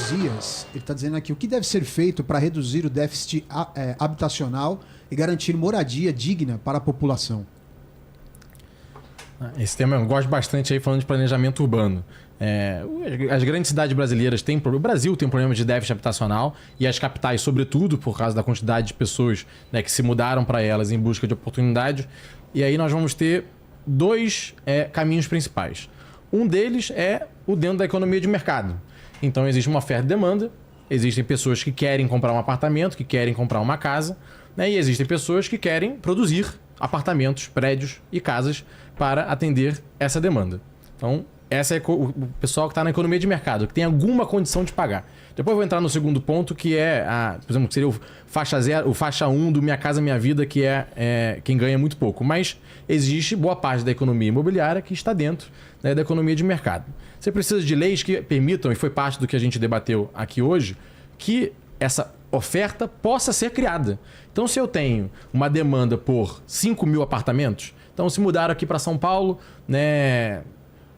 Josias, ele está dizendo aqui, o que deve ser feito para reduzir o déficit habitacional e garantir moradia digna para a população? Esse tema eu gosto bastante aí, falando de planejamento urbano. As grandes cidades brasileiras têm problema. O Brasil tem um problema de déficit habitacional e as capitais, sobretudo, por causa da quantidade de pessoas, né, que se mudaram para elas em busca de oportunidade. E aí nós vamos ter dois caminhos principais. Um deles é o dentro da economia de mercado. Então existe uma oferta e demanda, existem pessoas que querem comprar um apartamento, que querem comprar uma casa, né, e existem pessoas que querem produzir apartamentos, prédios e casas para atender essa demanda. Então, essa é o pessoal que está na economia de mercado, que tem alguma condição de pagar. Depois eu vou entrar no segundo ponto, que por exemplo, que seria o faixa 0, o faixa 1 do Minha Casa Minha Vida, que é quem ganha muito pouco. Mas existe boa parte da economia imobiliária que está dentro, né, da economia de mercado. Você precisa de leis que permitam, e foi parte do que a gente debateu aqui hoje, que essa oferta possa ser criada. Então, se eu tenho uma demanda por 5 mil apartamentos, então se mudaram aqui para São Paulo, né,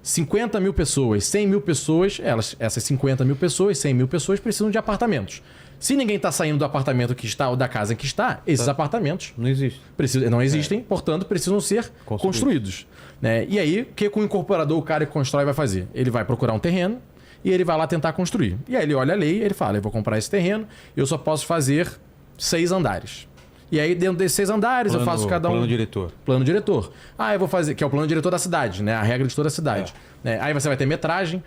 50 mil pessoas, 100 mil pessoas, essas 50 mil pessoas, 100 mil pessoas precisam de apartamentos. Se ninguém está saindo do apartamento que está ou da casa em que está, esses apartamentos não existem, portanto, precisam ser construídos. Né? E aí, o que o incorporador, o cara que constrói, vai fazer? Ele vai procurar um terreno e ele vai lá tentar construir. E aí ele olha a lei, ele fala, eu vou comprar esse terreno, eu só posso fazer 6 andares. E aí, dentro desses 6 andares, eu faço cada um... Plano diretor. Plano diretor. Eu vou fazer... Que é o plano diretor da cidade, né? A regra de toda a cidade. Aí você vai ter metragem.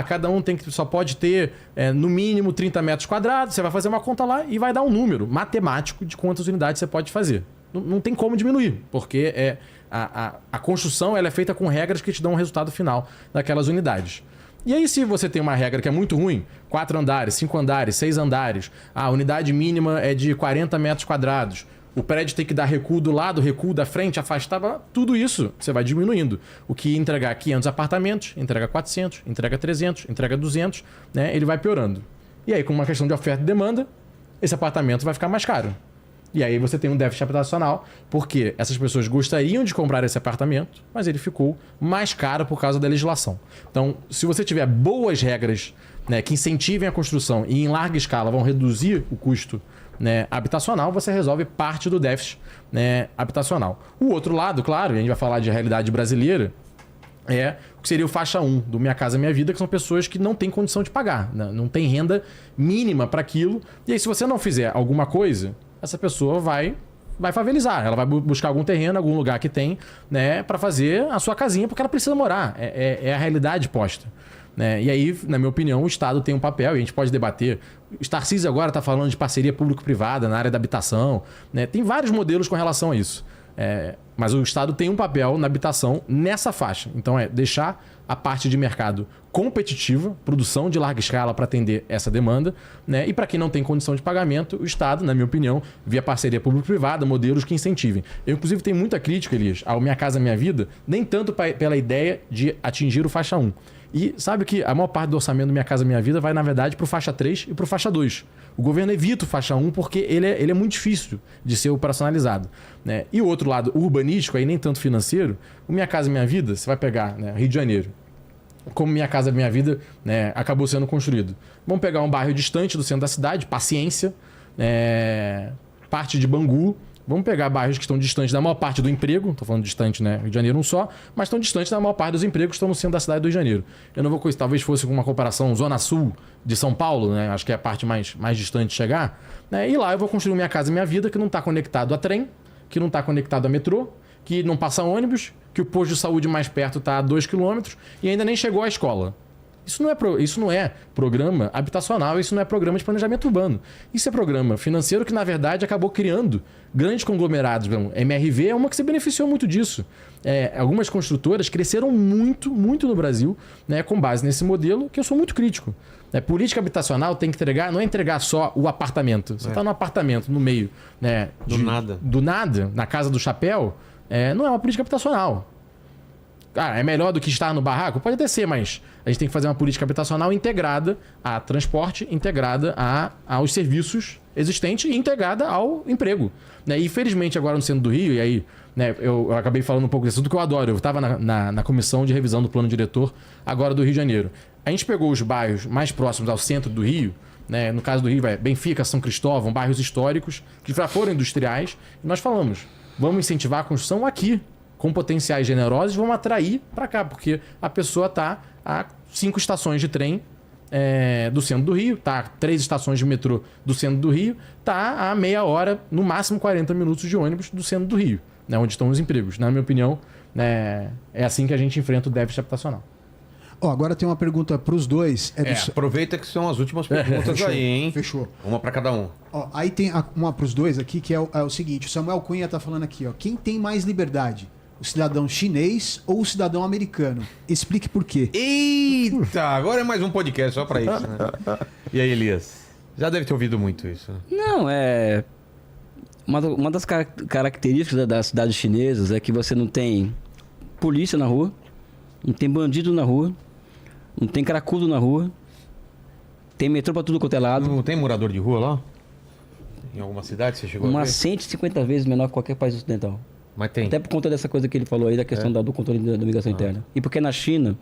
Cada um só pode ter, no mínimo, 30 metros quadrados. Você vai fazer uma conta lá e vai dar um número matemático de quantas unidades você pode fazer. Não tem como diminuir, porque a construção ela é feita com regras que te dão um resultado final daquelas unidades. E aí, se você tem uma regra que é muito ruim, 4 andares, 5 andares, 6 andares, a unidade mínima é de 40 metros quadrados, o prédio tem que dar recuo do lado, recuo da frente, afastar, tudo isso você vai diminuindo. O que entregar 500 apartamentos, entrega 400, entrega 300, entrega 200, né? Ele vai piorando. E aí, com uma questão de oferta e demanda, esse apartamento vai ficar mais caro. E aí você tem um déficit habitacional, porque essas pessoas gostariam de comprar esse apartamento, mas ele ficou mais caro por causa da legislação. Então, se você tiver boas regras, né, que incentivem a construção e em larga escala vão reduzir o custo, né, habitacional, você resolve parte do déficit, né, habitacional. O outro lado, claro, e a gente vai falar de realidade brasileira, é o que seria o faixa 1 do Minha Casa Minha Vida, que são pessoas que não têm condição de pagar, né, não tem renda mínima para aquilo. E aí, se você não fizer alguma coisa, essa pessoa vai favelizar. Ela vai buscar algum terreno, algum lugar que tem, né, para fazer a sua casinha, porque ela precisa morar. É a realidade posta. Né? E aí, na minha opinião, o Estado tem um papel, e a gente pode debater. O Tarcísio agora está falando de parceria público-privada na área da habitação. Né? Tem vários modelos com relação a isso. Mas o Estado tem um papel na habitação nessa faixa. Então, deixar a parte de mercado competitiva, produção de larga escala para atender essa demanda, né? E para quem não tem condição de pagamento, o Estado, na minha opinião, via parceria público-privada, modelos que incentivem. Eu, inclusive, tenho muita crítica, Elias, ao Minha Casa Minha Vida, nem tanto pela ideia de atingir o faixa 1. E sabe que a maior parte do orçamento do Minha Casa Minha Vida vai, na verdade, para o faixa 3 e para o faixa 2. O governo evita o faixa 1 porque ele é muito difícil de ser operacionalizado. Né? E o outro lado, urbanístico, aí nem tanto financeiro, o Minha Casa Minha Vida, você vai pegar, né, Rio de Janeiro, como Minha Casa Minha Vida, né, acabou sendo construído. Vamos pegar um bairro distante do centro da cidade, Paciência, parte de Bangu. Vamos pegar bairros que estão distantes da maior parte do emprego, estou falando distante, né? Rio de Janeiro um só, mas estão distantes da maior parte dos empregos que estão no centro da cidade do Rio de Janeiro. Eu não vou conhecer, talvez fosse uma comparação Zona Sul de São Paulo, né? Acho que é a parte mais distante de chegar. Né? E lá eu vou construir Minha Casa Minha Vida, que não está conectado a trem, que não está conectado a metrô, que não passa ônibus, que o posto de saúde mais perto está a 2 quilômetros e ainda nem chegou à escola. Isso não é programa habitacional, isso não é programa de planejamento urbano. Isso é programa financeiro que, na verdade, acabou criando grandes conglomerados. MRV é uma que se beneficiou muito disso. Algumas construtoras cresceram muito, muito no Brasil, né, com base nesse modelo, que eu sou muito crítico. Política habitacional tem que entregar, não é entregar só o apartamento. Você está no apartamento, no meio, né, do nada, na casa do chapéu, não é uma política habitacional. É melhor do que estar no barraco? Pode até ser, mas a gente tem que fazer uma política habitacional integrada a transporte, integrada aos serviços existentes e integrada ao emprego. Né? E, infelizmente, agora no centro do Rio, e aí, né, eu acabei falando um pouco desse assunto que eu adoro. Eu estava na comissão de revisão do plano diretor agora do Rio de Janeiro. A gente pegou os bairros mais próximos ao centro do Rio, né? No caso do Rio, Benfica, São Cristóvão, bairros históricos, que já foram industriais, e nós falamos, vamos incentivar a construção aqui, com potenciais generosos, vamos atrair para cá, porque a pessoa está a 5 estações de trem do centro do Rio, tá a 3 estações de metrô do centro do Rio, tá a meia hora, no máximo 40 minutos de ônibus do centro do Rio, né? Onde estão os empregos. Na minha opinião, é assim que a gente enfrenta o déficit habitacional. Agora tem uma pergunta para os dois. Aproveita que são as últimas perguntas aí, hein? Fechou. Uma para cada um. Aí tem uma para os dois aqui, que é o seguinte. O Samuel Cunha tá falando aqui, ó. Quem tem mais liberdade? O cidadão chinês ou o cidadão americano? Explique por quê. Eita, agora é mais um podcast só para isso, né? E aí, Elias? Já deve ter ouvido muito isso. Não, uma das características das cidades chinesas é que você não tem polícia na rua, não tem bandido na rua, não tem cracudo na rua, tem metrô pra tudo quanto é lado. Não tem morador de rua lá? Em alguma cidade você chegou a ver? Umas 150 vezes menor que qualquer país ocidental. Mas tem. Até por conta dessa coisa que ele falou aí, da questão do controle da migração interna. E porque na China,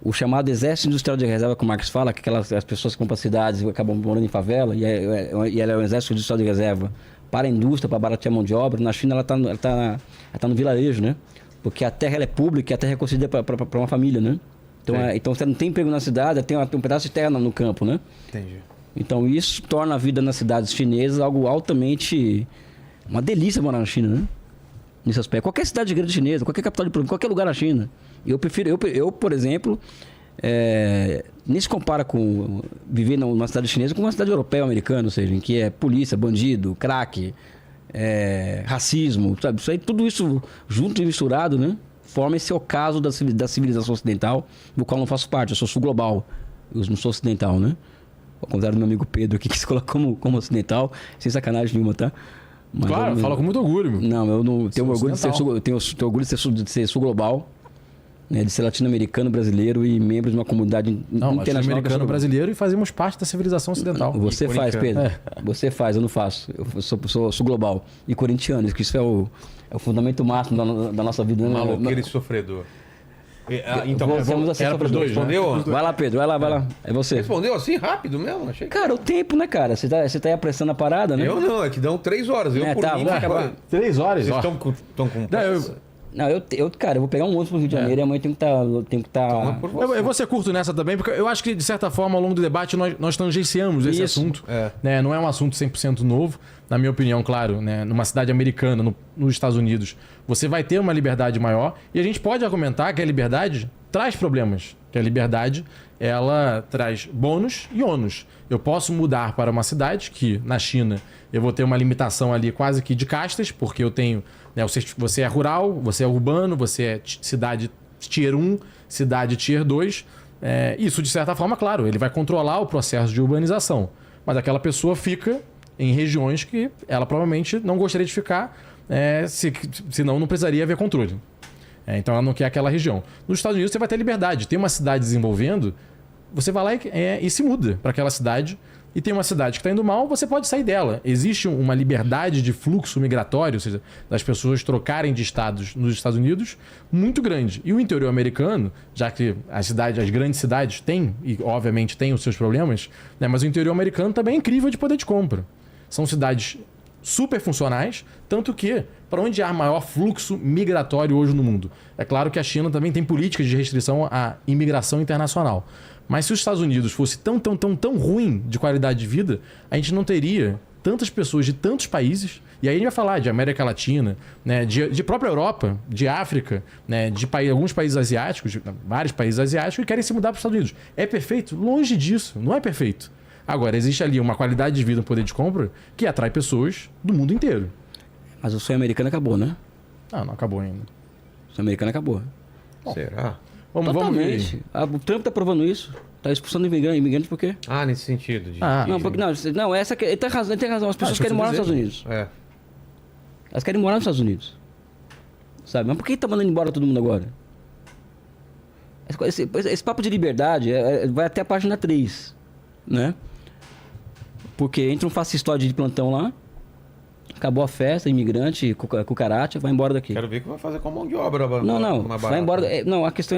o chamado exército industrial de reserva, como o Marx fala, que as pessoas que vão para cidades e acabam morando em favela, e ela é um exército industrial de reserva para a indústria, para baratear a mão de obra. Na China ela tá no vilarejo, né? Porque a terra ela é pública e a terra é concedida para uma família, né? Então você não tem emprego na cidade, tem um pedaço de terra no campo, né? Entendi. Então isso torna a vida nas cidades chinesas algo altamente... uma delícia morar na China, né? Nesse aspecto. Qualquer cidade grande chinesa, qualquer capital de província, qualquer lugar na China. Eu prefiro... Eu por exemplo, nem se compara com viver numa cidade chinesa com uma cidade europeia ou americana, ou seja, em que é polícia, bandido, crack... racismo, sabe? Isso aí, tudo isso junto e misturado, né? Forma esse ocaso da civilização ocidental, do qual não faço parte. Eu sou sul global, eu não sou ocidental, né? Ao contrário do meu amigo Pedro aqui, que se coloca como ocidental, sem sacanagem nenhuma, tá? Mas claro, fala com muito orgulho. Não, eu não tenho orgulho de ser tenho orgulho de ser sul global, né? De ser latino-americano, brasileiro e membro de uma comunidade internacional. Latino-americano, brasileiro e fazemos parte da civilização ocidental. Você faz, Pedro. Você faz, eu não faço. Eu sou global. E corintiano, que isso é o fundamento máximo da nossa vida. Maloqueiro e sofredor. Então, era para os dois, respondeu? Né? Vai lá, Pedro, vai lá. É você. Respondeu assim rápido mesmo? Achei que... Cara, o tempo, né, cara? Você tá aí apressando a parada, né? Eu não, é que dão 3 horas. Eu por tá, mim, vamos acabar. 3 horas, Vocês estão com pressa? Não, cara, eu vou pegar um ônibus pro Rio de Janeiro e amanhã eu tenho que estar... Eu vou ser curto nessa também, porque eu acho que, de certa forma, ao longo do debate, nós tangenciamos esse assunto. Né? Não é um assunto 100% novo. Na minha opinião, claro, né? Numa cidade americana, nos Estados Unidos, você vai ter uma liberdade maior. E a gente pode argumentar que a liberdade traz problemas. Que a liberdade, ela traz bônus e ônus. Eu posso mudar para uma cidade que, na China, eu vou ter uma limitação ali quase que de castas, porque eu tenho... Você é rural, você é urbano, você é cidade Tier 1, cidade Tier 2. Isso, de certa forma, claro, ele vai controlar o processo de urbanização. Mas aquela pessoa fica em regiões que ela provavelmente não gostaria de ficar, senão não precisaria haver controle. Então ela não quer aquela região. Nos Estados Unidos você vai ter liberdade. Tem uma cidade desenvolvendo, você vai lá e se muda para aquela cidade. E tem uma cidade que está indo mal, você pode sair dela. Existe uma liberdade de fluxo migratório, ou seja, das pessoas trocarem de estados nos Estados Unidos, muito grande. E o interior americano, já que as grandes cidades têm, e obviamente têm os seus problemas, né, mas o interior americano também é incrível de poder de compra. São cidades super funcionais, tanto que, para onde há maior fluxo migratório hoje no mundo? É claro que a China também tem políticas de restrição à imigração internacional. Mas se os Estados Unidos fosse tão ruim de qualidade de vida, a gente não teria tantas pessoas de tantos países. E aí a gente vai falar de América Latina, né, de própria Europa, de África, né, de alguns países asiáticos, vários países asiáticos, que querem se mudar para os Estados Unidos. É perfeito? Longe disso, não é perfeito. Agora, existe ali uma qualidade de vida, um poder de compra, que atrai pessoas do mundo inteiro. Mas o sonho americano acabou, né? Não acabou ainda. O sonho americano acabou. Bom, será? Vamos ver. O Trump tá provando isso. Tá expulsando imigrantes por quê? Nesse sentido. Ele tem razão. As pessoas querem morar nos Estados Unidos. Elas querem morar nos Estados Unidos. Sabe? Mas por que tá mandando embora todo mundo agora? Esse papo de liberdade vai até a página 3, né? Porque entra um fascistóide de plantão lá, acabou a festa, imigrante, cucaracha, vai embora daqui. Quero ver o que vai fazer com a mão de obra. Não, vai embora. Não, a questão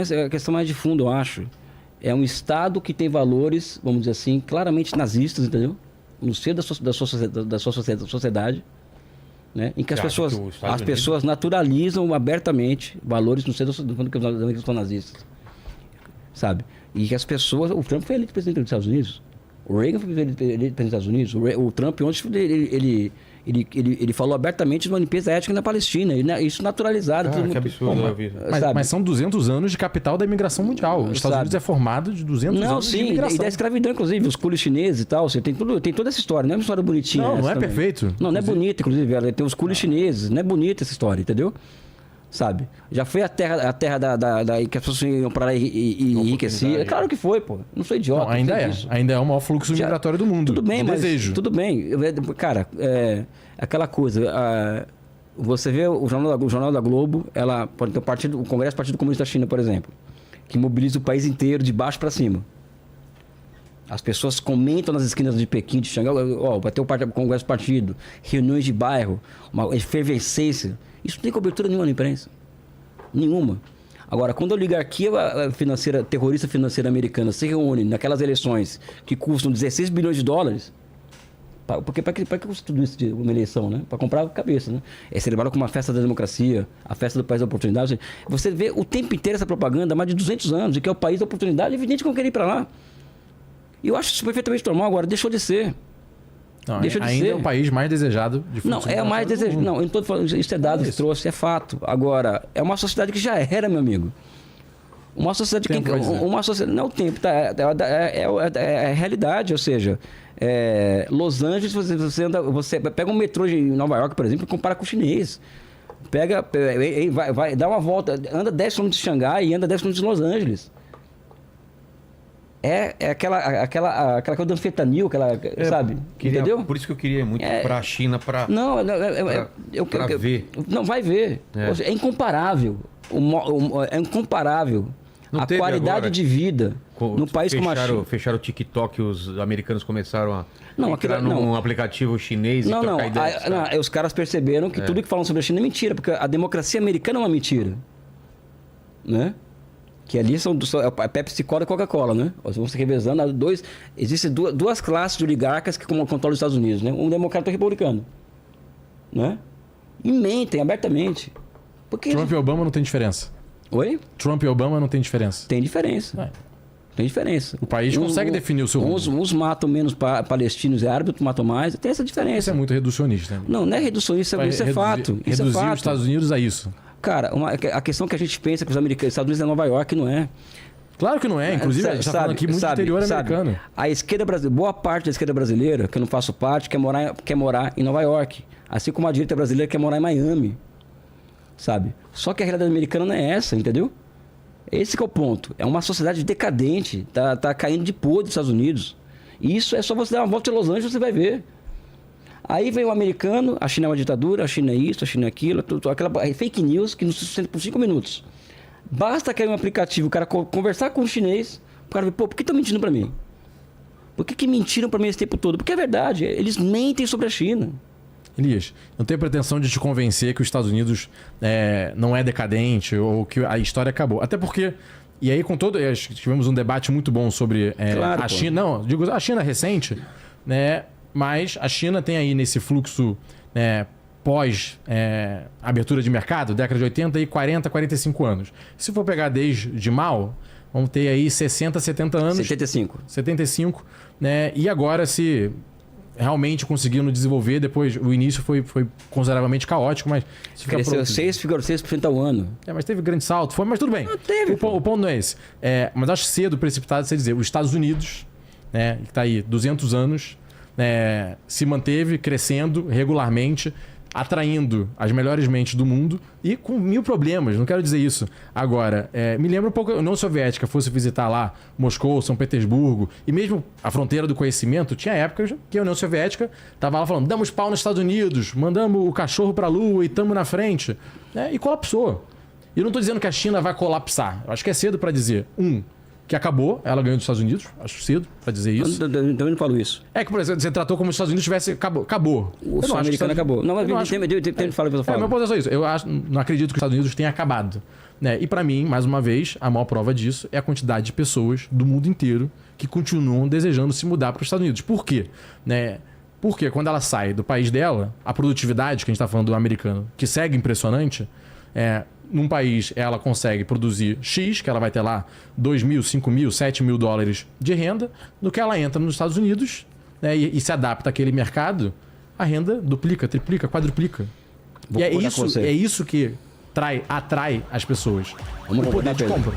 mais de fundo, eu acho. é um Estado que tem valores, vamos dizer assim, claramente nazistas, entendeu? No seio da sua sociedade, né? Em que as pessoas naturalizam abertamente valores no seio da sua nazistas, sabe? E que as pessoas... O Trump foi eleito presidente dos Estados Unidos. O Reagan foi eleito presidente dos Estados Unidos. O Trump ontem ele falou abertamente de uma limpeza étnica na Palestina. Isso naturalizado. Cara, que absurdo. Mas são 200 anos de capital da imigração mundial. Os Estados Unidos é formado de 200 anos de imigração. E da escravidão, inclusive. Os culos chineses e tal. Você tem toda essa história. Não é uma história bonitinha. Não é também. Perfeito. Não é bonita, inclusive. Tem os culos chineses. Não é bonita essa história, entendeu? Sabe? Já foi a terra que as pessoas iam para lá e enriqueciam. É claro que foi, pô. Não sou idiota. Não, ainda é. Ainda é o maior fluxo migratório do mundo. Tudo bem, mas... Desejo. Tudo bem. Cara, aquela coisa... você vê o Jornal da Globo, ela pode ter o Congresso do Partido Comunista da China, por exemplo, que mobiliza o país inteiro de baixo para cima. As pessoas comentam nas esquinas de Pequim, de Xangai, vai ter o Congresso do Partido, reuniões de bairro, uma efervescência. Isso não tem cobertura nenhuma na imprensa. Nenhuma. Agora, quando a oligarquia financeira, terrorista financeira americana se reúne naquelas eleições que custam 16 bilhões de dólares, porque para que custa tudo isso de uma eleição, né? Para comprar a cabeça, né? É celebrado como uma festa da democracia, a festa do país da oportunidade. Você vê o tempo inteiro essa propaganda há mais de 200 anos, de que é o país da oportunidade, é evidente que vão querer ir para lá. E eu acho isso perfeitamente normal, agora deixou de ser. Não, ainda é o país mais desejado de Não, é o mais desejado. Não, eu não estou falando, isso é dado, isso trouxe, é fato. Agora, é uma sociedade que já era, meu amigo. Uma sociedade que. Uma sociedade. Não é o tempo, tá? É a realidade, ou seja, Los Angeles, você pega um metrô de Nova York, por exemplo, e compara com o chinês. Vai dar uma volta, anda 10 km de Xangai e anda 10 km de Los Angeles. É aquela coisa do anfetanil, sabe? Entendeu? Por isso que eu queria muito para a China, para ver. Não, vai ver. É incomparável. É incomparável. Não a qualidade agora, de vida no país como a China. Fecharam o TikTok, os americanos começaram a entrar num não. aplicativo chinês e trocar ideias. Os caras perceberam que tudo que falam sobre a China é mentira, porque a democracia americana é uma mentira. Né? Que ali são a Pepsi Cola e a Coca-Cola, né? Vão se revezando. Existem duas classes de oligarcas que controlam os Estados Unidos, né? Um democrata e um republicano. Né? E mentem abertamente. Porque Trump e Obama não tem diferença. Oi? Trump e Obama não tem diferença. Tem diferença. Tem diferença. O país consegue definir o seu rumo. Uns matam menos palestinos e árabes, outros matam mais. Tem essa diferença. Isso é muito reducionista. Né? Não é reducionista, isso é fato. Isso reduzir é fato. os Estados Unidos a isso. Cara, a questão que a gente pensa que os Estados Unidos é Nova York, não é. Claro que não é. Inclusive, a gente está falando aqui muito interior americano. A esquerda brasileira, boa parte da esquerda brasileira, que eu não faço parte, quer morar em Nova York. Assim como a direita brasileira quer morar em Miami. Sabe? Só que a realidade americana não é essa, entendeu? Esse que é o ponto. É uma sociedade decadente. Tá caindo de podre dos Estados Unidos. E isso é só você dar uma volta em Los Angeles, você vai ver. Aí vem o americano, a China é uma ditadura, a China é isso, a China é aquilo, aquela fake news que não se sustenta por 5 minutos. Basta cair um aplicativo, o cara conversar com o chinês, o cara ver, por que estão mentindo para mim? Por que mentiram para mim esse tempo todo? Porque é verdade, eles mentem sobre a China. Elias, não tenho pretensão de te convencer que os Estados Unidos não é decadente ou que a história acabou. Até porque, e aí com todo... Tivemos um debate muito bom sobre a China. Não, digo a China recente, né? Mas a China tem aí nesse fluxo pós abertura de mercado, década de 80 e 40, 45 anos. Se for pegar desde Mao, vamos ter aí 60, 70 anos. 75, né? E agora se realmente conseguindo desenvolver, depois o início foi consideravelmente caótico, mas... Cresceu 6,6% ao ano. Mas teve grande salto, mas tudo bem. Não teve, o ponto não é esse. Mas acho cedo, precipitado, você dizer, os Estados Unidos, né, que está aí 200 anos... se manteve crescendo regularmente, atraindo as melhores mentes do mundo e com 1000 problemas, não quero dizer isso. Agora, me lembra um pouco a União Soviética, fosse visitar lá Moscou, São Petersburgo, e mesmo a fronteira do conhecimento, tinha épocas que a União Soviética estava lá falando, damos pau nos Estados Unidos, mandamos o cachorro para a Lua e estamos na frente, e colapsou. E eu não estou dizendo que a China vai colapsar, eu acho que é cedo para dizer. que acabou, ela ganhou dos Estados Unidos, acho cedo pra dizer isso. Eu também não falo isso. É que, por exemplo, você tratou como se os Estados Unidos tivesse... Acabou. O sul americano acabou. Não, mas tem fala que eu falo. Meu ponto é só isso. Eu não acredito que os Estados Unidos tenha acabado. Né? E pra mim, mais uma vez, a maior prova disso é a quantidade de pessoas do mundo inteiro que continuam desejando se mudar para os Estados Unidos. Por quê? Né? Porque quando ela sai do país dela, a produtividade, que a gente está falando do americano, que segue impressionante, num país ela consegue produzir X, que ela vai ter lá 2 mil, 5 mil, 7 mil dólares de renda, no que ela entra nos Estados Unidos, né, e se adapta àquele mercado, a renda duplica, triplica, quadruplica. E é isso que atrai as pessoas. Vamos o poder de Pedro. compra.